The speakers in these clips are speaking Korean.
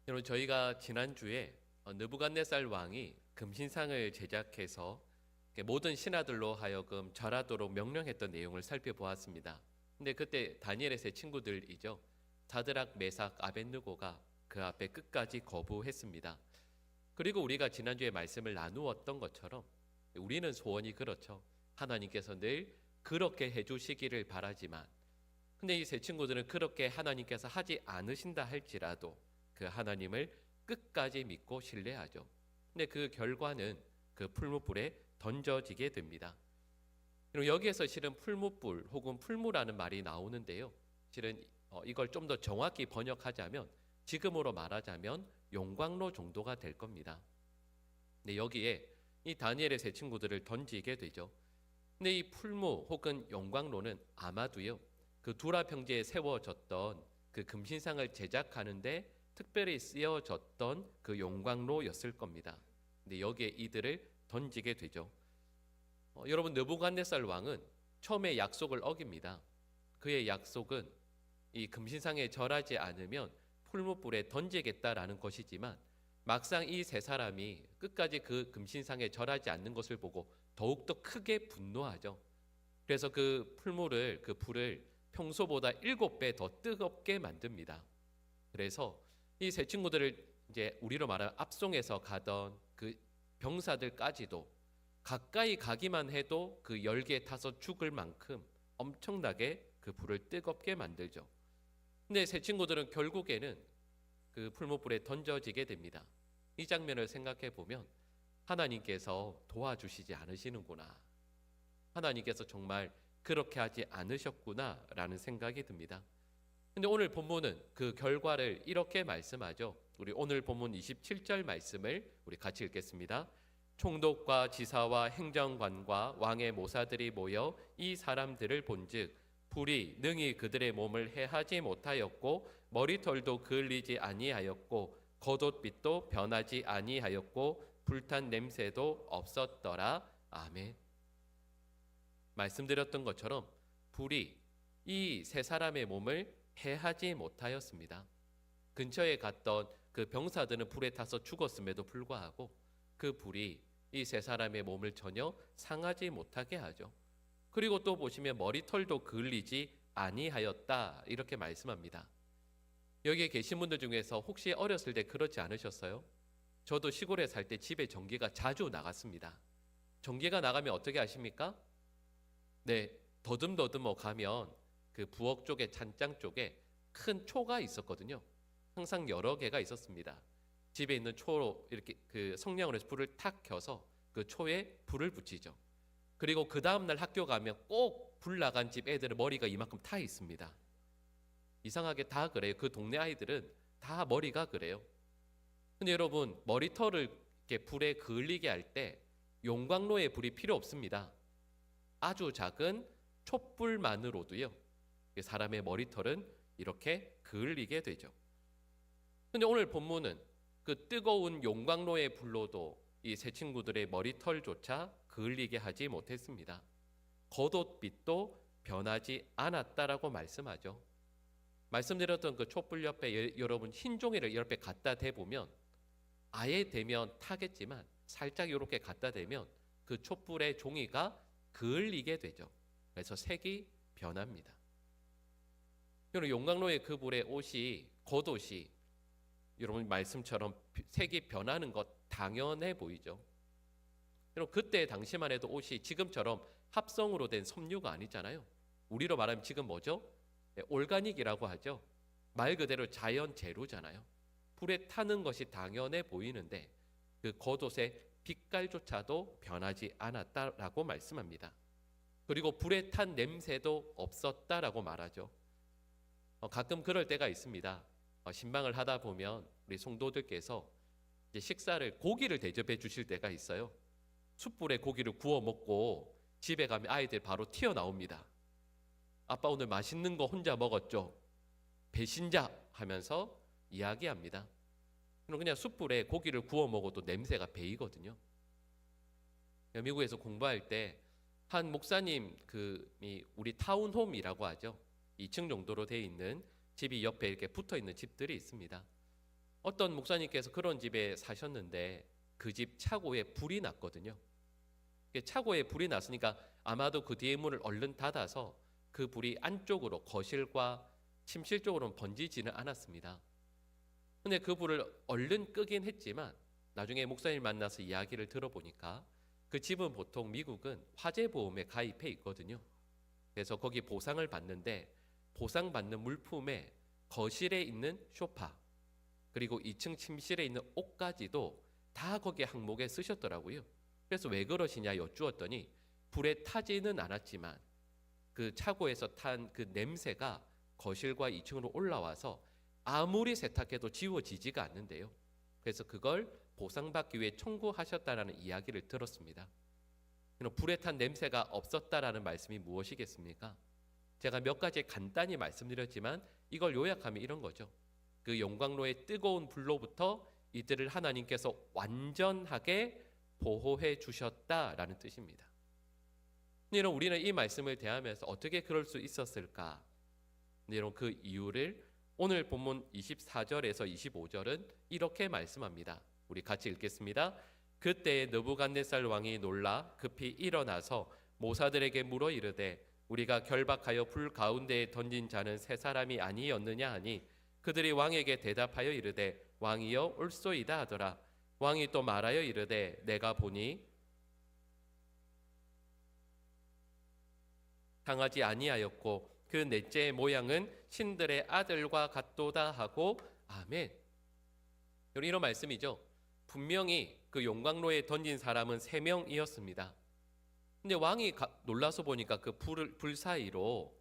여러분, 저희가 지난주에 느부갓네살 왕이 금신상을 제작해서 모든 신하들로 하여금 절하도록 명령했던 내용을 살펴보았습니다. 근데 그때 다니엘의 세 친구들이죠. 사드락, 메삭, 아벳느고가 그 앞에 끝까지 거부했습니다. 그리고 우리가 지난주에 말씀을 나누었던 것처럼 우리는 소원이 그렇죠. 하나님께서 늘 그렇게 해주시기를 바라지만, 근데 이 세 친구들은 그렇게 하나님께서 하지 않으신다 할지라도 그 하나님을 끝까지 믿고 신뢰하죠. 근데 그 결과는 그 풀무불에 던져지게 됩니다. 그리고 여기에서 실은 풀무불 혹은 풀무라는 말이 나오는데요. 실은 이걸 좀 더 정확히 번역하자면, 지금으로 말하자면 용광로 정도가 될 겁니다. 근데 여기에 이 다니엘의 세 친구들을 던지게 되죠. 근데 이 풀무 혹은 용광로는 아마도요, 그 두라 평지에 세워졌던 그 금신상을 제작하는데 특별히 쓰여졌던 그 용광로였을 겁니다. 근데 여기에 이들을 던지게 되죠. 여러분, 느부갓네살 왕은 처음에 약속을 어깁니다. 그의 약속은 이 금신상에 절하지 않으면 풀무불에 던지겠다라는 것이지만, 막상 이 세 사람이 끝까지 그 금신상에 절하지 않는 것을 보고 더욱더 크게 분노하죠. 그래서 그 풀무를, 그 불을 평소보다 7배 더 뜨겁게 만듭니다. 그래서 이 세 친구들을 이제 우리로 말하면 앞송에서 가던 그 병사들까지도 가까이 가기만 해도 그 열기에 타서 죽을 만큼 엄청나게 그 불을 뜨겁게 만들죠. 근데 세 친구들은 결국에는 그 풀무불에 던져지게 됩니다. 이 장면을 생각해 보면 하나님께서 도와주시지 않으시는구나, 하나님께서 정말 그렇게 하지 않으셨구나라는 생각이 듭니다. 근데 오늘 본문은 그 결과를 이렇게 말씀하죠. 우리 오늘 본문 27절 말씀을 우리 같이 읽겠습니다. 총독과 지사와 행정관과 왕의 모사들이 모여 이 사람들을 본즉 불이 능히 그들의 몸을 해하지 못하였고 머리털도 그을리지 아니하였고 겉옷빛도 변하지 아니하였고 불탄 냄새도 없었더라. 아멘. 말씀드렸던 것처럼 불이 이 세 사람의 몸을 해하지 못하였습니다. 근처에 갔던 그 병사들은 불에 타서 죽었음에도 불구하고 그 불이 이 세 사람의 몸을 전혀 상하지 못하게 하죠. 그리고 또 보시면 머리털도 그을리지 아니하였다, 이렇게 말씀합니다. 여기에 계신 분들 중에서 혹시 어렸을 때 그렇지 않으셨어요? 저도 시골에 살 때 집에 전기가 자주 나갔습니다. 전기가 나가면 어떻게 하십니까? 네, 더듬더듬 가면 그 부엌 쪽에, 찬장 쪽에 큰 초가 있었거든요. 항상 여러 개가 있었습니다. 집에 있는 초로 이렇게 그 성냥으로 해서 불을 탁 켜서 그 초에 불을 붙이죠. 그리고 그 다음날 학교 가면 꼭 불 나간 집 애들은 머리가 이만큼 타 있습니다. 이상하게 다 그래요. 그 동네 아이들은 다 머리가 그래요. 근데 여러분, 머리털을 이렇게 불에 그을리게 할 때 용광로에 불이 필요 없습니다. 아주 작은 촛불만으로도요, 사람의 머리털은 이렇게 그을리게 되죠. 근데 오늘 본문은 그 뜨거운 용광로의 불로도 이 세 친구들의 머리털조차 그을리게 하지 못했습니다. 겉옷빛도 변하지 않았다라고 말씀하죠. 말씀드렸던 그 촛불 옆에 여러분 흰 종이를 옆에 갖다 대보면 아예 대면 타겠지만 살짝 이렇게 갖다 대면 그 촛불의 종이가 그을리게 되죠. 그래서 색이 변합니다. 여러분, 용광로의 그 불의 옷이, 겉옷이 여러분 말씀처럼 색이 변하는 것 당연해 보이죠. 여러분, 그때 당시만 해도 옷이 지금처럼 합성으로 된 섬유가 아니잖아요. 우리로 말하면 지금 뭐죠? 올가닉이라고 하죠. 말 그대로 자연 재료잖아요. 불에 타는 것이 당연해 보이는데 그 겉옷의 빛깔조차도 변하지 않았다라고 말씀합니다. 그리고 불에 탄 냄새도 없었다라고 말하죠. 가끔 그럴 때가 있습니다. 신방을 하다 보면 우리 성도들께서 이제 식사를, 고기를 대접해 주실 때가 있어요. 숯불에 고기를 구워 먹고 집에 가면 아이들 바로 튀어나옵니다. 아빠 오늘 맛있는 거 혼자 먹었죠? 배신자 하면서 이야기합니다. 그냥 숯불에 고기를 구워 먹어도 냄새가 배이거든요. 미국에서 공부할 때 한 목사님, 우리 타운홈이라고 하죠. 2층 정도로 되어 있는 집이 옆에 이렇게 붙어 있는 집들이 있습니다. 어떤 목사님께서 그런 집에 사셨는데 그 집 차고에 불이 났거든요. 차고에 불이 났으니까 아마도 그 뒤에 문을 얼른 닫아서 그 불이 안쪽으로 거실과 침실 쪽으로는 번지지는 않았습니다. 근데 그 불을 얼른 끄긴 했지만 나중에 목사님 만나서 이야기를 들어보니까 그 집은 보통 미국은 화재보험에 가입해 있거든요. 그래서 거기 보상을 받는데 보상받는 물품에 거실에 있는 소파 그리고 2층 침실에 있는 옷까지도 다 거기에 항목에 쓰셨더라고요. 그래서 왜 그러시냐 여쭈었더니 불에 타지는 않았지만 그 차고에서 탄 그 냄새가 거실과 2층으로 올라와서 아무리 세탁해도 지워지지가 않는데요. 그래서 그걸 보상받기 위해 청구하셨다라는 이야기를 들었습니다. 그럼 불에 탄 냄새가 없었다라는 말씀이 무엇이겠습니까? 제가 몇 가지 간단히 말씀드렸지만 이걸 요약하면 이런 거죠. 그 용광로의 뜨거운 불로부터 이들을 하나님께서 완전하게 보호해 주셨다라는 뜻입니다. 여러분, 우리는 이 말씀을 대하면서 어떻게 그럴 수 있었을까? 여러분, 그 이유를 오늘 본문 24절에서 25절은 이렇게 말씀합니다. 우리 같이 읽겠습니다. 그때 느부갓네살 왕이 놀라 급히 일어나서 모사들에게 물어 이르되 우리가 결박하여 불 가운데에 던진 자는 세 사람이 아니었느냐 하니 그들이 왕에게 대답하여 이르되 왕이여 옳소이다 하더라. 왕이 또 말하여 이르되 내가 보니 당하지 아니하였고 그 넷째의 모양은 신들의 아들과 같도다 하고 아멘. 이런 말씀이죠. 분명히 그 용광로에 던진 사람은 3명이었습니다. 근데 왕이 놀라서 보니까 그 불 사이로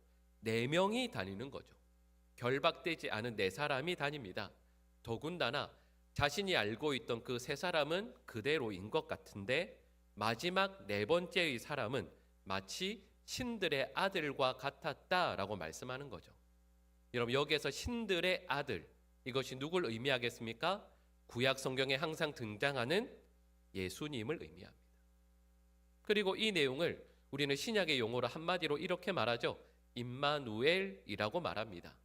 4명이 다니는 거죠. 결박되지 않은 4사람이 다닙니다. 더군다나 자신이 알고 있던 그 3사람은 그대로인 것 같은데 마지막 4번째의 사람은 마치 신들의 아들과 같았다라고 말씀하는 거죠. 여러분, 여기에서 신들의 아들, 이것이 누굴 의미하겠습니까? 구약 성경에 항상 등장하는 예수님을 의미합니다. 그리고 이 내용을 우리는 신약의 용어로 한마디로 이렇게 말하죠. 임마누엘이라고 말합니다.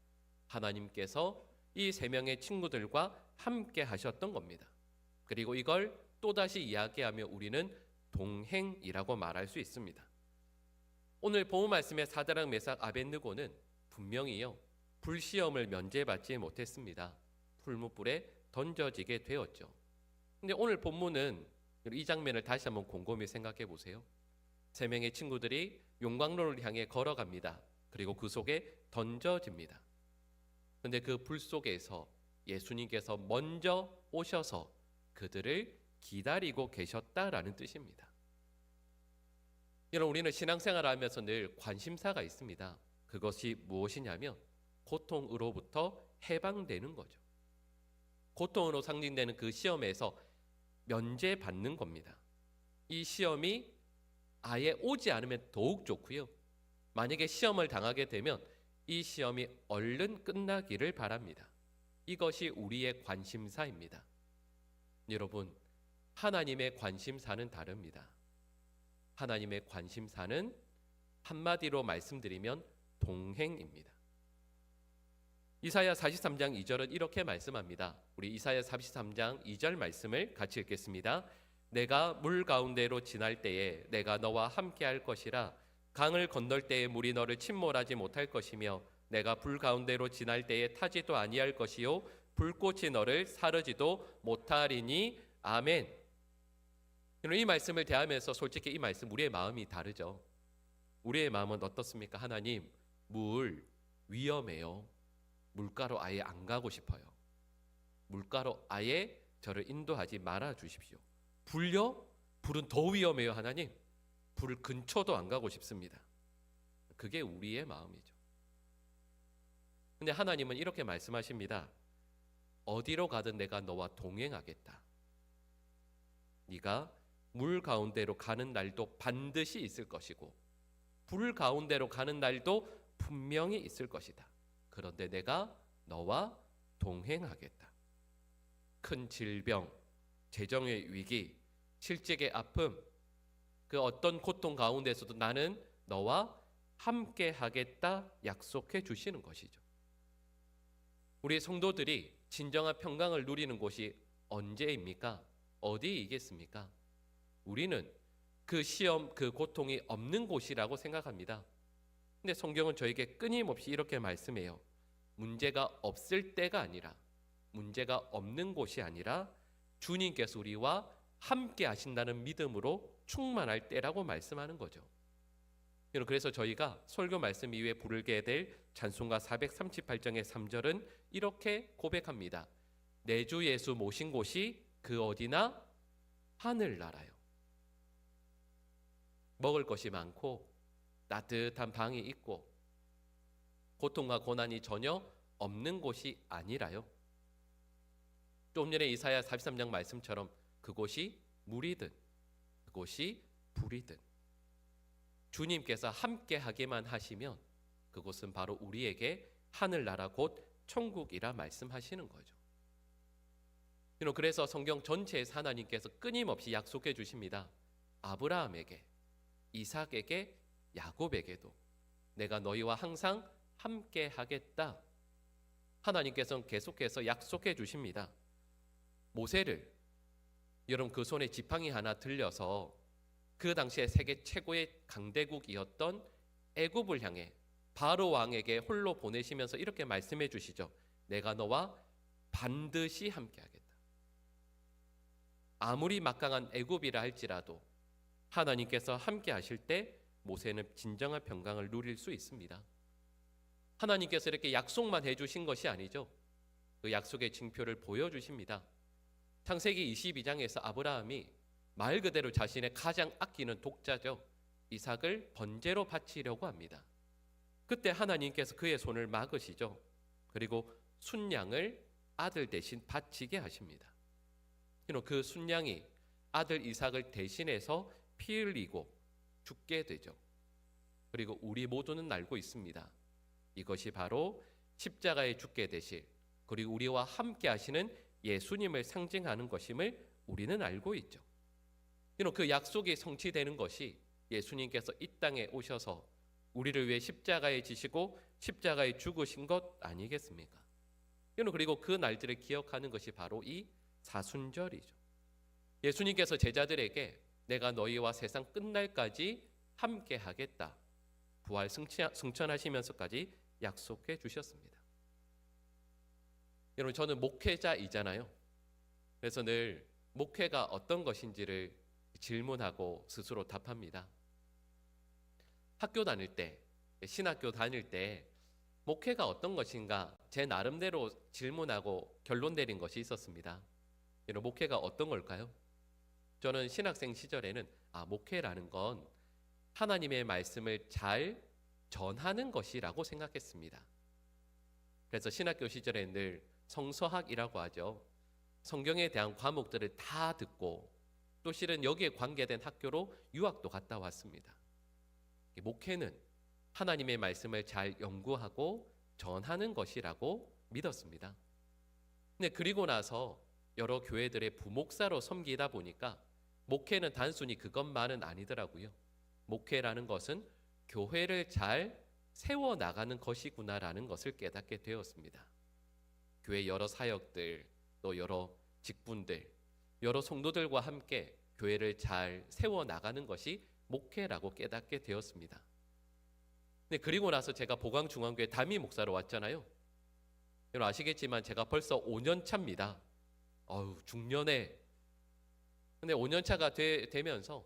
하나님께서 이 3명의 친구들과 함께 하셨던 겁니다. 그리고 이걸 또다시 이야기하며 우리는 동행이라고 말할 수 있습니다. 오늘 본문 말씀의 사드락 메삭 아벳느고는 분명히요 불시험을 면제받지 못했습니다. 풀무불에 던져지게 되었죠. 근데 오늘 본문은 이 장면을 다시 한번 곰곰이 생각해 보세요. 3명의 친구들이 용광로를 향해 걸어갑니다. 그리고 그 속에 던져집니다. 근데 그 불 속에서 예수님께서 먼저 오셔서 그들을 기다리고 계셨다라는 뜻입니다. 여러분, 우리는 신앙생활을 하면서 늘 관심사가 있습니다. 그것이 무엇이냐면 고통으로부터 해방되는 거죠. 고통으로 상징되는 그 시험에서 면제받는 겁니다. 이 시험이 아예 오지 않으면 더욱 좋고요. 만약에 시험을 당하게 되면 이 시험이 얼른 끝나기를 바랍니다. 이것이 우리의 관심사입니다. 여러분, 하나님의 관심사는 다릅니다. 하나님의 관심사는 한마디로 말씀드리면 동행입니다. 이사야 43장 2절은 이렇게 말씀합니다. 우리 이사야 43장 2절 말씀을 같이 읽겠습니다. 내가 물 가운데로 지날 때에 내가 너와 함께 할 것이라. 강을 건널 때에 물이 너를 침몰하지 못할 것이며 내가 불 가운데로 지날 때에 타지도 아니할 것이요 불꽃이 너를 사르지도 못하리니 아멘. 이 말씀을 대하면서 솔직히 이 말씀 우리의 마음이 다르죠. 우리의 마음은 어떻습니까? 하나님, 물 위험해요. 물가로 아예 안 가고 싶어요. 물가로 아예 저를 인도하지 말아 주십시오. 불요? 불은 더 위험해요. 하나님, 불 근처도 안 가고 싶습니다. 그게 우리의 마음이죠. 근데 하나님은 이렇게 말씀하십니다. 어디로 가든 내가 너와 동행하겠다. 네가 물 가운데로 가는 날도 반드시 있을 것이고 불 가운데로 가는 날도 분명히 있을 것이다. 그런데 내가 너와 동행하겠다. 큰 질병, 재정의 위기, 실직의 아픔, 그 어떤 고통 가운데서도 나는 너와 함께 하겠다 약속해 주시는 것이죠. 우리 성도들이 진정한 평강을 누리는 곳이 언제입니까? 어디이겠습니까? 우리는 그 시험, 그 고통이 없는 곳이라고 생각합니다. 근데 성경은 저에게 끊임없이 이렇게 말씀해요. 문제가 없을 때가 아니라, 문제가 없는 곳이 아니라 주님께서 우리와 함께 하신다는 믿음으로 충만할 때라고 말씀하는 거죠. 그래서 저희가 설교 말씀 이후에 부르게 될 찬송가 438장의 3절은 이렇게 고백합니다. 내 주 예수 모신 곳이 그 어디나 하늘나라요. 먹을 것이 많고 따뜻한 방이 있고 고통과 고난이 전혀 없는 곳이 아니라요. 좀 전에 이사야 43장 말씀처럼 그곳이 물이든 그곳이 불이든 주님께서 함께 하게만 하시면 그곳은 바로 우리에게 하늘나라 곧 천국이라 말씀하시는 거죠. 그래서 성경 전체에서 하나님께서 끊임없이 약속해 주십니다. 아브라함에게, 이삭에게, 야곱에게도 내가 너희와 항상 함께 하겠다. 하나님께서는 계속해서 약속해 주십니다. 모세를, 여러분 그 손에 지팡이 하나 들려서 그 당시에 세계 최고의 강대국이었던 애굽을 향해 바로 왕에게 홀로 보내시면서 이렇게 말씀해 주시죠. 내가 너와 반드시 함께 하겠다. 아무리 막강한 애굽이라 할지라도 하나님께서 함께 하실 때 모세는 진정한 평강을 누릴 수 있습니다. 하나님께서 이렇게 약속만 해주신 것이 아니죠. 그 약속의 징표를 보여주십니다. 창세기 22장에서 아브라함이 말 그대로 자신의 가장 아끼는 독자죠. 이삭을 번제로 바치려고 합니다. 그때 하나님께서 그의 손을 막으시죠. 그리고 순양을 아들 대신 바치게 하십니다. 그 순양이 아들 이삭을 대신해서 피 흘리고 죽게 되죠. 그리고 우리 모두는 알고 있습니다. 이것이 바로 십자가에 죽게 되실, 그리고 우리와 함께 하시는 예수님을 상징하는 것임을 우리는 알고 있죠. 그 약속이 성취되는 것이 예수님께서 이 땅에 오셔서 우리를 위해 십자가에 지시고 십자가에 죽으신 것 아니겠습니까? 그리고 그 날들을 기억하는 것이 바로 이 사순절이죠. 예수님께서 제자들에게 내가 너희와 세상 끝날까지 함께 하겠다. 부활 승천하시면서까지 약속해 주셨습니다. 여러분 저는 목회자이잖아요. 그래서 늘 목회가 어떤 것인지를 질문하고 스스로 답합니다. 학교 다닐 때, 신학교 다닐 때 목회가 어떤 것인가 제 나름대로 질문하고 결론 내린 것이 있었습니다. 여러분 목회가 어떤 걸까요? 저는 신학생 시절에는 목회라는 건 하나님의 말씀을 잘 전하는 것이라고 생각했습니다. 그래서 신학교 시절에 늘 성서학이라고 하죠. 성경에 대한 과목들을 다 듣고 또 실은 여기에 관계된 학교로 유학도 갔다 왔습니다. 목회는 하나님의 말씀을 잘 연구하고 전하는 것이라고 믿었습니다. 근데 그리고 나서 여러 교회들의 부목사로 섬기다 보니까 목회는 단순히 그것만은 아니더라고요. 목회라는 것은 교회를 잘 세워나가는 것이구나라는 것을 깨닫게 되었습니다. 교회 여러 사역들, 또 여러 직분들, 여러 성도들과 함께 교회를 잘 세워나가는 것이 목회라고 깨닫게 되었습니다. 근데 그리고 나서 제가 보광중앙교회 담임 목사로 왔잖아요. 여러분 아시겠지만 제가 벌써 5년 차입니다. 중년에. 근데 5년 차가 되면서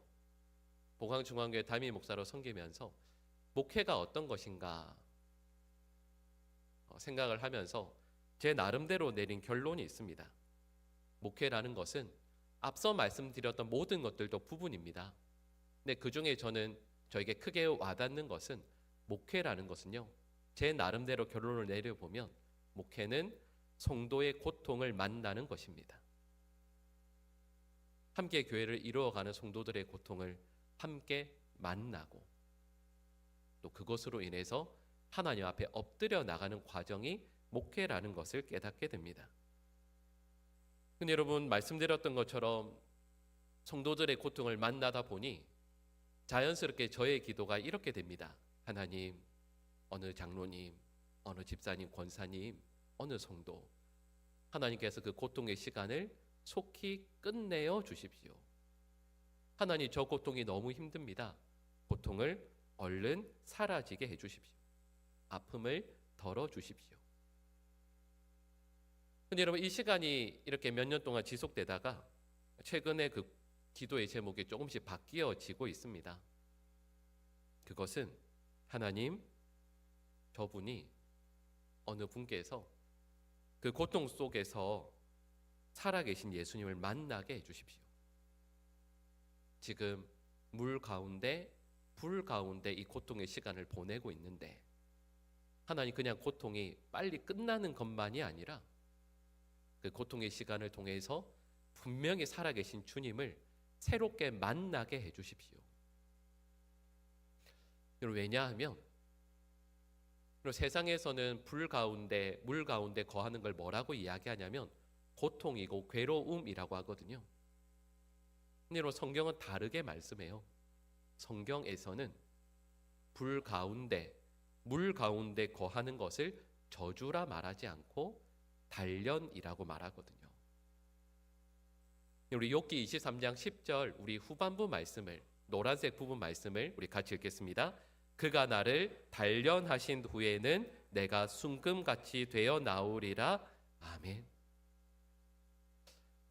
보광중앙교회 담임 목사로 섬기면서 목회가 어떤 것인가 생각을 하면서 제 나름대로 내린 결론이 있습니다. 목회라는 것은 앞서 말씀드렸던 모든 것들도 부분입니다. 근데 그중에 저에게 크게 와닿는 것은 목회라는 것은요, 제 나름대로 결론을 내려보면 목회는 성도의 고통을 만나는 것입니다. 함께 교회를 이루어가는 성도들의 고통을 함께 만나고 또 그것으로 인해서 하나님 앞에 엎드려 나가는 과정이 목회라는 것을 깨닫게 됩니다. 근데 여러분 말씀드렸던 것처럼 성도들의 고통을 만나다 보니 자연스럽게 저의 기도가 이렇게 됩니다. 하나님, 어느 장로님, 어느 집사님, 권사님, 어느 성도, 하나님께서 그 고통의 시간을 속히 끝내어 주십시오. 하나님, 저 고통이 너무 힘듭니다. 고통을 얼른 사라지게 해주십시오. 아픔을 덜어주십시오. 근데 여러분, 이 시간이 이렇게 몇 년 동안 지속되다가 최근에 그 기도의 제목이 조금씩 바뀌어지고 있습니다. 그것은 하나님, 저분이 어느 분께서 그 고통 속에서 살아계신 예수님을 만나게 해주십시오. 지금 물 가운데, 불 가운데 이 고통의 시간을 보내고 있는데, 하나님, 그냥 고통이 빨리 끝나는 것만이 아니라 그 고통의 시간을 통해서 분명히 살아계신 주님을 새롭게 만나게 해주십시오. 왜냐하면 세상에서는 불 가운데, 물 가운데 거하는 걸 뭐라고 이야기하냐면 고통이고 괴로움이라고 하거든요. 근데 성경은 다르게 말씀해요. 성경에서는 불 가운데, 물 가운데 거하는 것을 저주라 말하지 않고 단련이라고 말하거든요. 우리 욥기 23장 10절 우리 후반부 말씀을, 노란색 부분 말씀을 우리 같이 읽겠습니다. 그가 나를 단련하신 후에는 내가 순금같이 되어 나오리라. 아멘.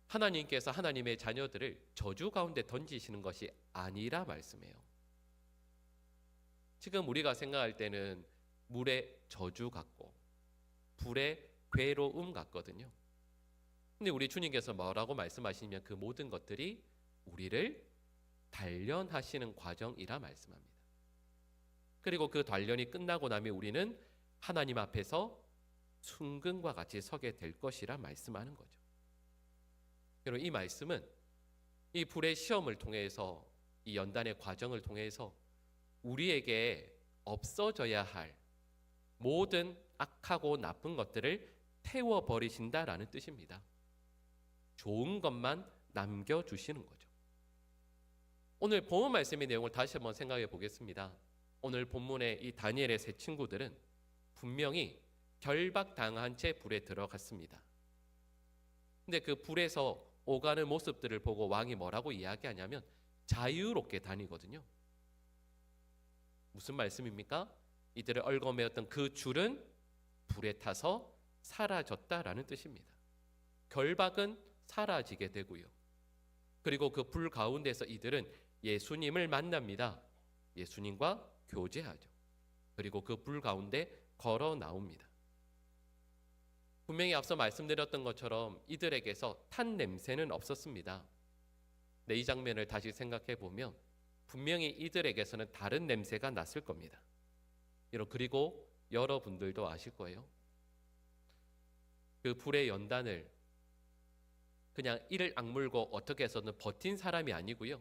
하나님께서 하나님의 자녀들을 저주 가운데 던지시는 것이 아니라 말씀해요. 지금 우리가 생각할 때는 물의 저주 같고 불의 괴로움 같거든요. 근데 우리 주님께서 뭐라고 말씀하시냐면 그 모든 것들이 우리를 단련하시는 과정이라 말씀합니다. 그리고 그 단련이 끝나고 나면 우리는 하나님 앞에서 순금과 같이 서게 될 것이라 말씀하는 거죠. 여러분, 이 말씀은 이 불의 시험을 통해서, 이 연단의 과정을 통해서 우리에게 없어져야 할 모든 악하고 나쁜 것들을 태워버리신다라는 뜻입니다. 좋은 것만 남겨주시는 거죠. 오늘 본문 말씀의 내용을 다시 한번 생각해 보겠습니다. 오늘 본문의 이 다니엘의 세 친구들은 분명히 결박당한 채 불에 들어갔습니다. 근데 그 불에서 오가는 모습들을 보고 왕이 뭐라고 이야기하냐면 자유롭게 다니거든요. 무슨 말씀입니까? 이들을 얽어매었던 그 줄은 불에 타서 사라졌다라는 뜻입니다. 결박은 사라지게 되고요. 그리고 그 불 가운데서 이들은 예수님을 만납니다. 예수님과 교제하죠. 그리고 그 불 가운데 걸어 나옵니다. 분명히 앞서 말씀드렸던 것처럼 이들에게서 탄 냄새는 없었습니다. 네, 이 장면을 다시 생각해 보면 분명히 이들에게서는 다른 냄새가 났을 겁니다. 그리고 여러분들도 아실 거예요. 그 불의 연단을 그냥 이를 악물고 어떻게 해서는 버틴 사람이 아니고요.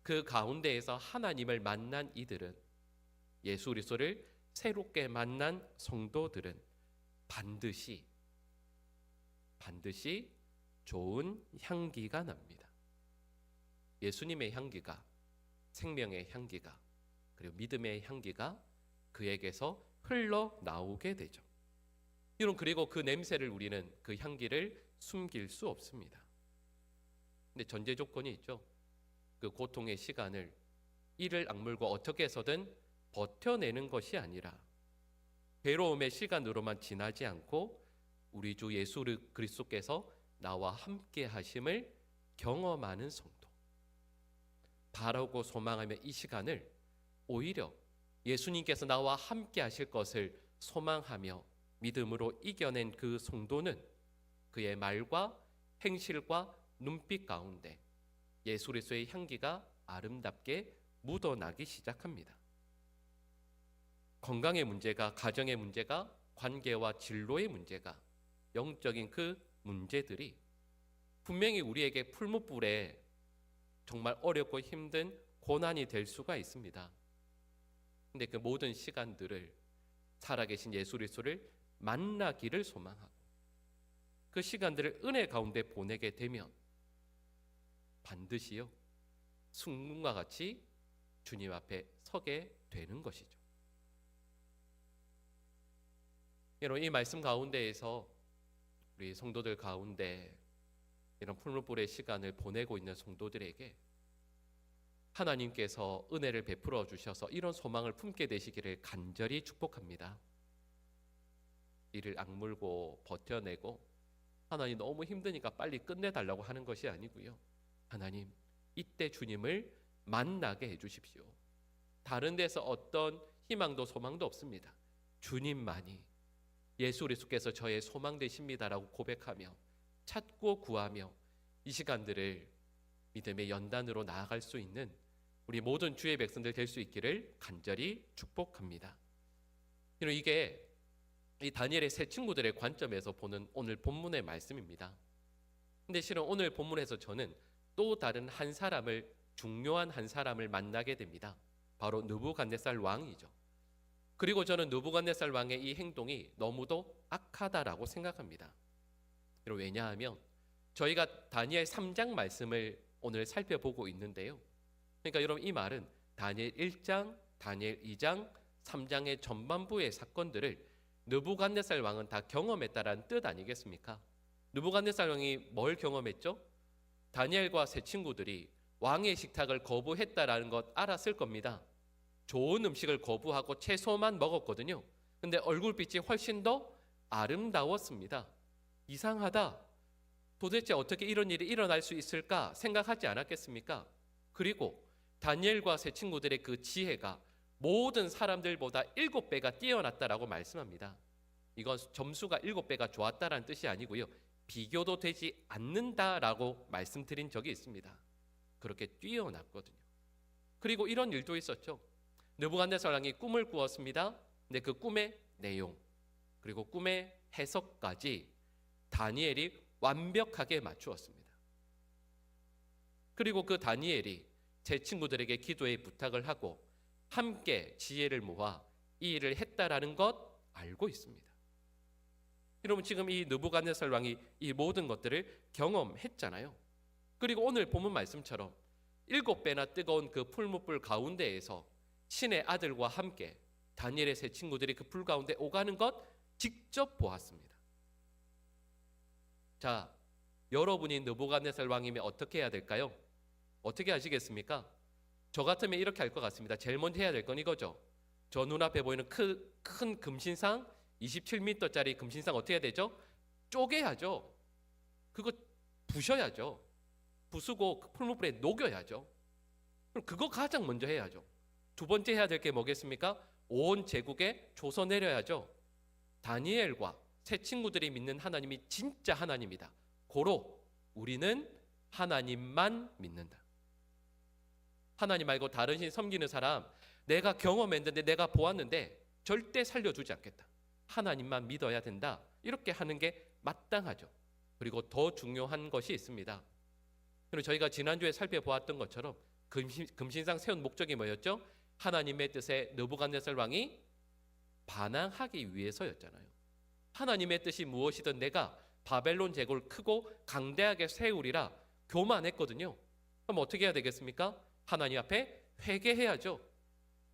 그 가운데에서 하나님을 만난 이들은, 예수 그리스도를 새롭게 만난 성도들은 반드시 좋은 향기가 납니다. 예수님의 향기가, 생명의 향기가, 그리고 믿음의 향기가 그에게서 흘러나오게 되죠. 그리고 그 냄새를 우리는, 그 향기를 숨길 수 없습니다. 근데 전제 조건이 있죠. 그 고통의 시간을 이를 악물고 어떻게 해서든 버텨내는 것이 아니라 괴로움의 시간으로만 지나지 않고 우리 주 예수 그리스도께서 나와 함께 하심을 경험하는 성도, 바라고 소망하며 이 시간을 오히려 예수님께서 나와 함께 하실 것을 소망하며 믿음으로 이겨낸 그 성도는 그의 말과 행실과 눈빛 가운데 예수 그리스도의 향기가 아름답게 묻어나기 시작합니다. 건강의 문제가, 가정의 문제가, 관계와 진로의 문제가, 영적인 그 문제들이 분명히 우리에게 풀무불에 정말 어렵고 힘든 고난이 될 수가 있습니다. 근데 그 모든 시간들을 살아계신 예수 그리스도를 만나기를 소망하고 그 시간들을 은혜 가운데 보내게 되면 반드시요 순금과 같이 주님 앞에 서게 되는 것이죠. 여러분, 이 말씀 가운데에서 우리 성도들 가운데 이런 풀무불의 시간을 보내고 있는 성도들에게 하나님께서 은혜를 베풀어 주셔서 이런 소망을 품게 되시기를 간절히 축복합니다. 이를 악물고 버텨내고 하나님 너무 힘드니까 빨리 끝내달라고 하는 것이 아니고요. 하나님, 이때 주님을 만나게 해주십시오. 다른 데서 어떤 희망도 소망도 없습니다. 주님만이, 예수 그리스도께서 저의 소망 되십니다라고 고백하며 찾고 구하며 이 시간들을 믿음의 연단으로 나아갈 수 있는 우리 모든 주의 백성들 될 수 있기를 간절히 축복합니다. 이게 이 다니엘의 세 친구들의 관점에서 보는 오늘 본문의 말씀입니다. 근데 실은 오늘 본문에서 저는 또 다른 한 사람을, 중요한 한 사람을 만나게 됩니다. 바로 느부갓네살 왕이죠. 그리고 저는 느부갓네살 왕의 이 행동이 너무도 악하다라고 생각합니다. 왜냐하면 저희가 다니엘 3장 말씀을 오늘 살펴보고 있는데요. 그러니까 여러분, 이 말은 다니엘 1장, 다니엘 2장, 3장의 전반부의 사건들을 느부갓네살 왕은 다 경험했다라는 뜻 아니겠습니까? 느부갓네살 왕이 뭘 경험했죠? 다니엘과 세 친구들이 왕의 식탁을 거부했다라는 것 알았을 겁니다. 좋은 음식을 거부하고 채소만 먹었거든요. 근데 얼굴빛이 훨씬 더 아름다웠습니다. 이상하다. 도대체 어떻게 이런 일이 일어날 수 있을까 생각하지 않았겠습니까? 그리고 다니엘과 세 친구들의 그 지혜가 모든 사람들보다 7배가 뛰어났다라고 말씀합니다. 이건 점수가 7배가 좋았다라는 뜻이 아니고요. 비교도 되지 않는다라고 말씀드린 적이 있습니다. 그렇게 뛰어났거든요. 그리고 이런 일도 있었죠. 느부갓네살 왕이 꿈을 꾸었습니다. 근데 그 꿈의 내용 그리고 꿈의 해석까지 다니엘이 완벽하게 맞추었습니다. 그리고 그 다니엘이 제 친구들에게 기도의 부탁을 하고 함께 지혜를 모아 이 일을 했다라는 것 알고 있습니다. 여러분, 지금 이 느부갓네살 왕이 이 모든 것들을 경험했잖아요. 그리고 오늘 본문 말씀처럼 7배나 뜨거운 그 풀무불 가운데에서 신의 아들과 함께 다니엘의 세 친구들이 그 불 가운데 오가는 것 직접 보았습니다. 자, 여러분이 느부갓네살 왕이면 어떻게 해야 될까요? 어떻게 하시겠습니까? 저 같으면 이렇게 할 것 같습니다. 제일 먼저 해야 될 건 이거죠. 저 눈앞에 보이는 큰 금신상, 27m짜리 금신상 어떻게 해야 되죠? 쪼개야죠. 그거 부셔야죠. 부수고 그 풀무불에 녹여야죠. 그럼 그거 가장 먼저 해야죠. 두 번째 해야 될 게 뭐겠습니까? 온 제국에 조서 내려야죠. 다니엘과 새 친구들이 믿는 하나님이 진짜 하나님이다. 고로 우리는 하나님만 믿는다. 하나님 말고 다른 신 섬기는 사람, 내가 경험했는데 내가 보았는데 절대 살려주지 않겠다. 하나님만 믿어야 된다. 이렇게 하는 게 마땅하죠. 그리고 더 중요한 것이 있습니다. 그리고 저희가 지난주에 살펴보았던 것처럼 금신상 세운 목적이 뭐였죠? 하나님의 뜻에 느부갓네살 왕이 반항하기 위해서였잖아요. 하나님의 뜻이 무엇이든 내가 바벨론 제국을 크고 강대하게 세우리라 교만했거든요. 그럼 어떻게 해야 되겠습니까? 하나님 앞에 회개해야죠.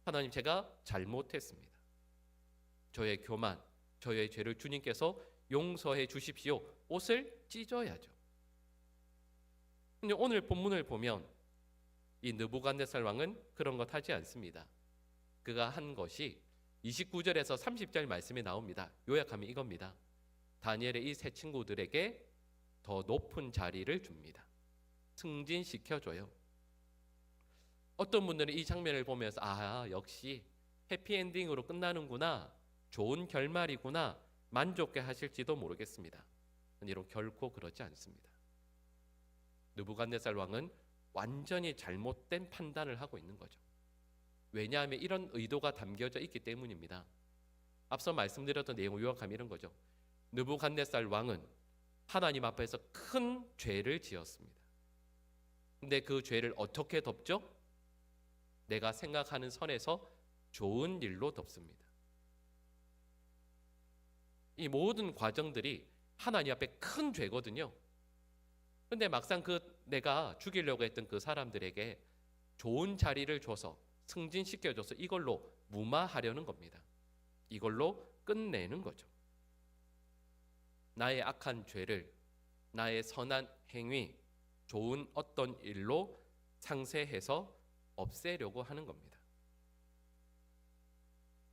하나님, 제가 잘못했습니다. 저의 교만, 저의 죄를 주님께서 용서해 주십시오. 옷을 찢어야죠. 근데 오늘 본문을 보면 이 느부갓네살 왕은 그런 것 하지 않습니다. 그가 한 것이 29절에서 30절 말씀에 나옵니다. 요약하면 이겁니다. 다니엘의 이 세 친구들에게 더 높은 자리를 줍니다. 승진시켜줘요. 어떤 분들은 이 장면을 보면서 역시 해피엔딩으로 끝나는구나, 좋은 결말이구나 만족해 하실지도 모르겠습니다. 여러분, 결코 그렇지 않습니다. 느부갓네살 왕은 완전히 잘못된 판단을 하고 있는 거죠. 왜냐하면 이런 의도가 담겨져 있기 때문입니다. 앞서 말씀드렸던 내용을 요약하면 이런 거죠. 느부갓네살 왕은 하나님 앞에서 큰 죄를 지었습니다. 근데 그 죄를 어떻게 덮죠? 내가 생각하는 선에서 좋은 일로 덮습니다. 이 모든 과정들이 하나님 앞에 큰 죄거든요. 근데 막상 내가 죽이려고 했던 그 사람들에게 좋은 자리를 줘서 승진시켜줘서 이걸로 무마하려는 겁니다. 이걸로 끝내는 거죠. 나의 악한 죄를 나의 선한 행위, 좋은 어떤 일로 상쇄해서 없애려고 하는 겁니다.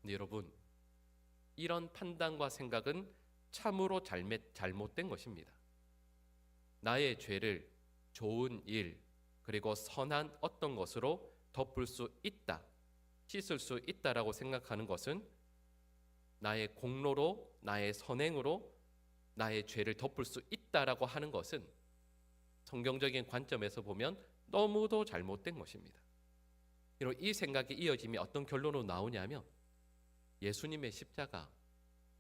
근데 여러분, 이런 판단과 생각은 참으로 잘못된 것입니다. 나의 죄를 좋은 일, 그리고 선한 어떤 것으로 덮을 수 있다, 씻을 수 있다라고 생각하는 것은 나의 공로로, 나의 선행으로 나의 죄를 덮을 수 있다라고 하는 것은 성경적인 관점에서 보면 너무도 잘못된 것입니다. 이 생각이 이어지면 어떤 결론으로 나오냐면 예수님의 십자가,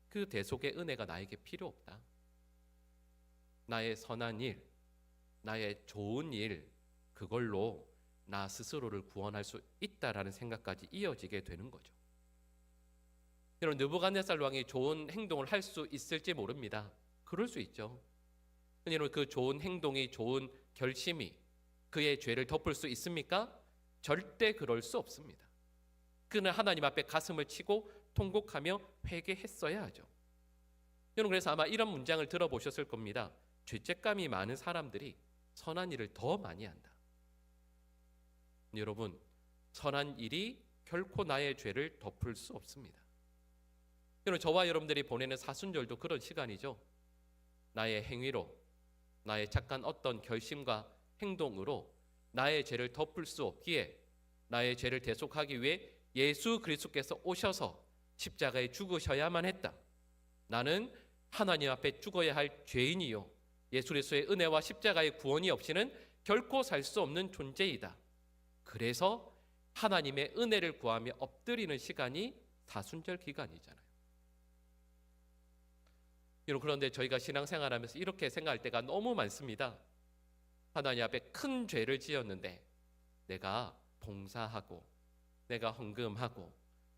그 대속의 은혜가 나에게 필요 없다. 나의 선한 일, 나의 좋은 일, 그걸로 나 스스로를 구원할 수 있다라는 생각까지 이어지게 되는 거죠. 여러분, 느부갓네살 왕이 좋은 행동을 할 수 있을지 모릅니다. 그럴 수 있죠. 여러분, 그 좋은 행동이, 좋은 결심이 그의 죄를 덮을 수 있습니까? 절대 그럴 수 없습니다. 그는 하나님 앞에 가슴을 치고 통곡하며 회개했어야 하죠. 여러분, 그래서 아마 이런 문장을 들어보셨을 겁니다. 죄책감이 많은 사람들이 선한 일을 더 많이 한다. 여러분, 선한 일이 결코 나의 죄를 덮을 수 없습니다. 여러분, 저와 여러분들이 보내는 사순절도 그런 시간이죠. 나의 행위로, 나의 착한 어떤 결심과 행동으로 나의 죄를 덮을 수 없기에 나의 죄를 대속하기 위해 예수 그리스도께서 오셔서 십자가에 죽으셔야만 했다. 나는 하나님 앞에 죽어야 할 죄인이요, 예수 그리스도의 은혜와 십자가의 구원이 없이는 결코 살 수 없는 존재이다. 그래서 하나님의 은혜를 구하며 엎드리는 시간이 사순절 기간이잖아요. 그런데 저희가 신앙생활하면서 이렇게 생각할 때가 너무 많습니다. 하나님 앞에 큰 죄를 지었는데 내가 봉사하고 내가 헌금하고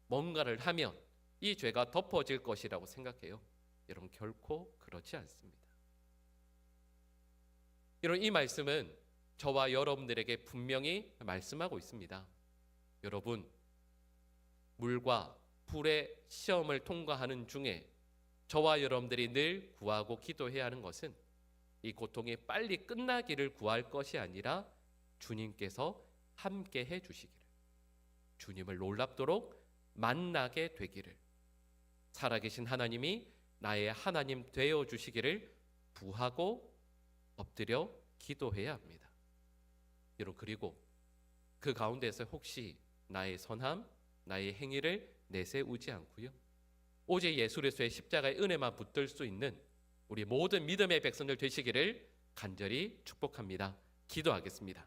뭔가를 하면 이 죄가 덮어질 것이라고 생각해요. 여러분, 결코 그렇지 않습니다. 여러분, 이 말씀은 저와 여러분들에게 분명히 말씀하고 있습니다. 여러분, 물과 불의 시험을 통과하는 중에 저와 여러분들이 늘 구하고 기도해야 하는 것은 이 고통이 빨리 끝나기를 구할 것이 아니라 주님께서 함께 해 주시기를, 주님을 놀랍도록 만나게 되기를, 살아계신 하나님이 나의 하나님 되어 주시기를 구하고 엎드려 기도해야 합니다. 여러분, 그리고 그 가운데서 혹시 나의 선함, 나의 행위를 내세우지 않고요, 오직 예수 그리스도의 십자가의 은혜만 붙들 수 있는 우리 모든 믿음의 백성들 되시기를 간절히 축복합니다. 기도하겠습니다.